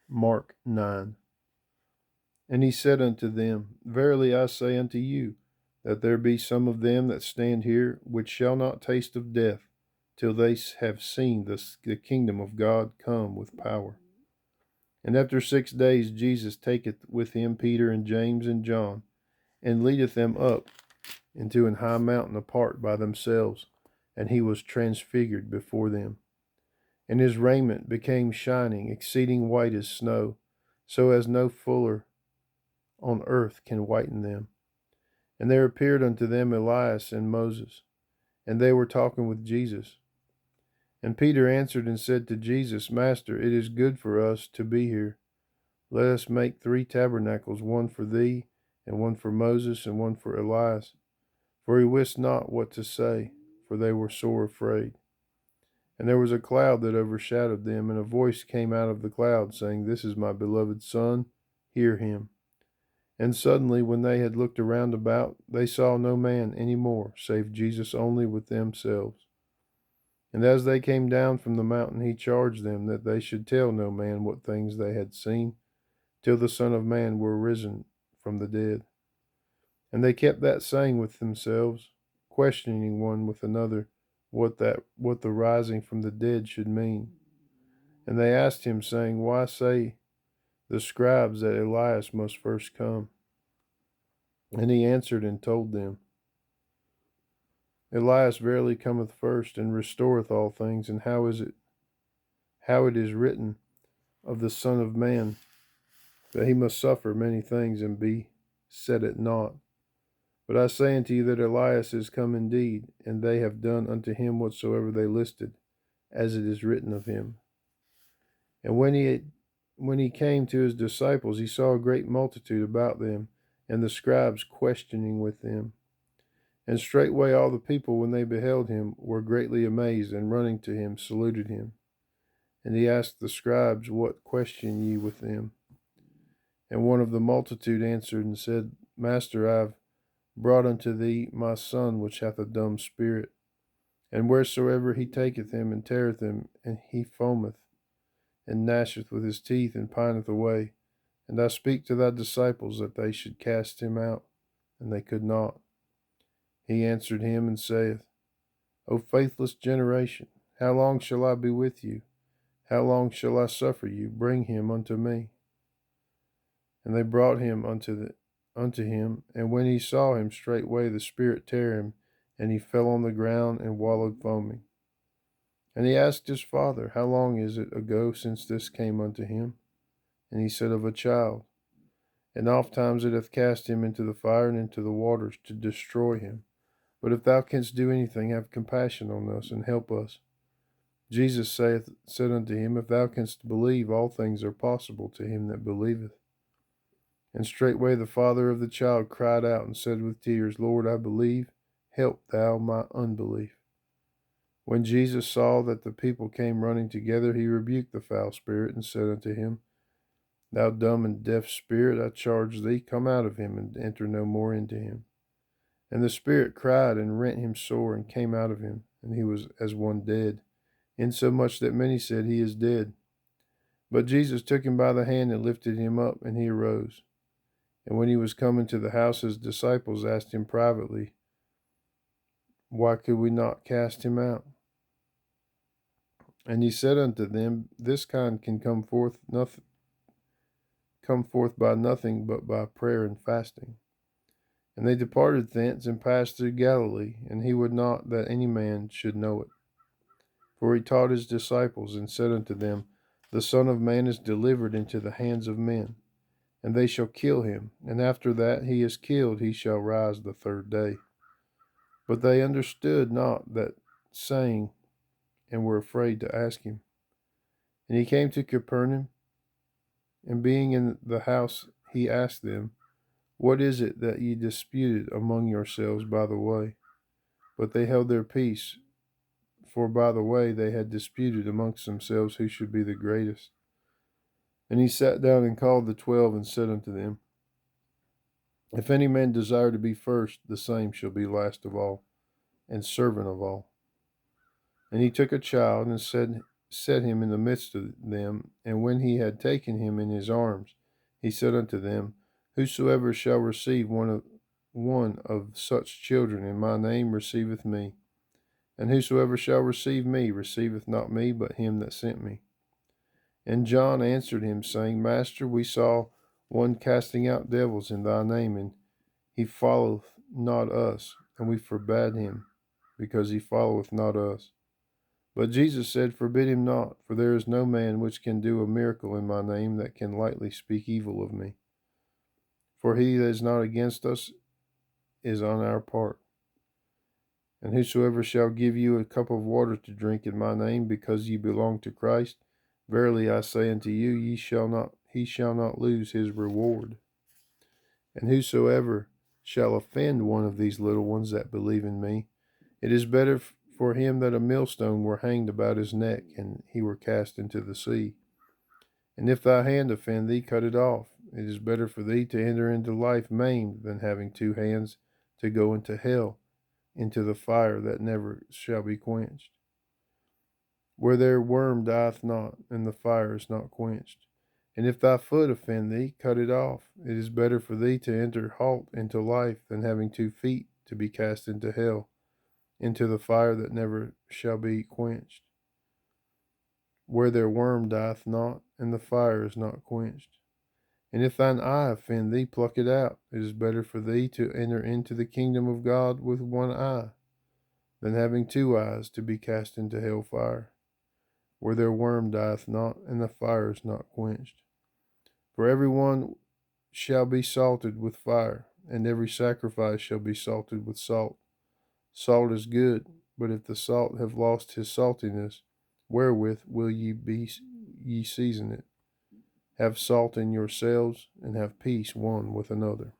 Mark 9. And he said unto them, Verily I say unto you, that there be some of them that stand here which shall not taste of death, till they have seen the kingdom of God come with power. And after 6 days Jesus taketh with him Peter and James and John, and leadeth them up into an high mountain apart by themselves, and he was transfigured before them. And his raiment became shining, exceeding white as snow, so as no fuller on earth can whiten them. And there appeared unto them Elias and Moses, and they were talking with Jesus. And Peter answered and said to Jesus, Master, it is good for us to be here. Let us make 3 tabernacles, one for thee, and one for Moses, and one for Elias. For he wist not what to say, for they were sore afraid. And there was a cloud that overshadowed them, and a voice came out of the cloud, saying, This is my beloved Son, hear him. And suddenly, when they had looked around about, they saw no man any more, save Jesus only with themselves. And as they came down from the mountain, he charged them that they should tell no man what things they had seen, till the Son of Man were risen from the dead. And they kept that saying with themselves, questioning one with another what the rising from the dead should mean. And they asked him, saying, Why say the scribes that Elias must first come? And he answered and told them, Elias verily cometh first, and restoreth all things. And how it is written of the Son of Man, that he must suffer many things and be set at naught. But I say unto you that Elias is come indeed, and they have done unto him whatsoever they listed, as it is written of him. And when he came to his disciples, he saw a great multitude about them, and the scribes questioning with them. And straightway all the people, when they beheld him, were greatly amazed, and running to him saluted him. And he asked the scribes, What question ye with them? And one of the multitude answered and said, Master, I have brought unto thee my son, which hath a dumb spirit. And wheresoever he taketh him and teareth him, and he foameth, and gnasheth with his teeth, and pineth away. And I speak to thy disciples that they should cast him out, and they could not. He answered him and saith, O faithless generation, how long shall I be with you? How long shall I suffer you? Bring him unto me. And they brought him unto him, and when he saw him, straightway the spirit tare him, and he fell on the ground and wallowed foaming. And he asked his father, How long is it ago since this came unto him? And he said, Of a child. And oft times it hath cast him into the fire and into the waters to destroy him. But if thou canst do anything, have compassion on us and help us. Jesus said unto him, If thou canst believe, all things are possible to him that believeth. And straightway the father of the child cried out and said with tears, Lord, I believe, help thou my unbelief. When Jesus saw that the people came running together, he rebuked the foul spirit, and said unto him, Thou dumb and deaf spirit, I charge thee, come out of him, and enter no more into him. And the spirit cried and rent him sore, and came out of him, and he was as one dead, insomuch that many said, He is dead. But Jesus took him by the hand and lifted him up, and he arose. And when he was come into the house, his disciples asked him privately, Why could we not cast him out? And he said unto them, This kind can come forth by nothing but by prayer and fasting. And they departed thence and passed through Galilee, and he would not that any man should know it. For he taught his disciples, and said unto them, The Son of Man is delivered into the hands of men, and they shall kill him, and after that he is killed, he shall rise the third day. But they understood not that saying, and were afraid to ask him. And he came to Capernaum, and being in the house, he asked them, What is it that ye disputed among yourselves by the way? But they held their peace, for by the way they had disputed amongst themselves who should be the greatest. And he sat down and called the 12, and said unto them, If any man desire to be first, the same shall be last of all, and servant of all. And he took a child, and said set him in the midst of them, and when he had taken him in his arms, he said unto them, Whosoever shall receive one of such children in my name receiveth me, and whosoever shall receive me receiveth not me, but him that sent me. And John answered him, saying, Master, we saw one casting out devils in thy name, and he followeth not us, and we forbade him, because he followeth not us. But Jesus said, Forbid him not, for there is no man which can do a miracle in my name that can lightly speak evil of me. For he that is not against us is on our part. And whosoever shall give you a cup of water to drink in my name, because ye belong to Christ, verily I say unto you, he shall not lose his reward. And whosoever shall offend one of these little ones that believe in me, it is better for him that a millstone were hanged about his neck, and he were cast into the sea. And if thy hand offend thee, cut it off. It is better for thee to enter into life maimed than having two hands to go into hell, into the fire that never shall be quenched, where their worm dieth not, and the fire is not quenched. And if thy foot offend thee, cut it off. It is better for thee to enter halt into life than having 2 feet to be cast into hell, into the fire that never shall be quenched, where their worm dieth not, and the fire is not quenched. And if thine eye offend thee, pluck it out. It is better for thee to enter into the kingdom of God with one eye, than having 2 eyes to be cast into hell fire, where their worm dieth not, and the fire is not quenched. For every one shall be salted with fire, and every sacrifice shall be salted with salt. Salt is good, but if the salt have lost his saltiness, wherewith will ye season it? Have salt in yourselves, and have peace one with another.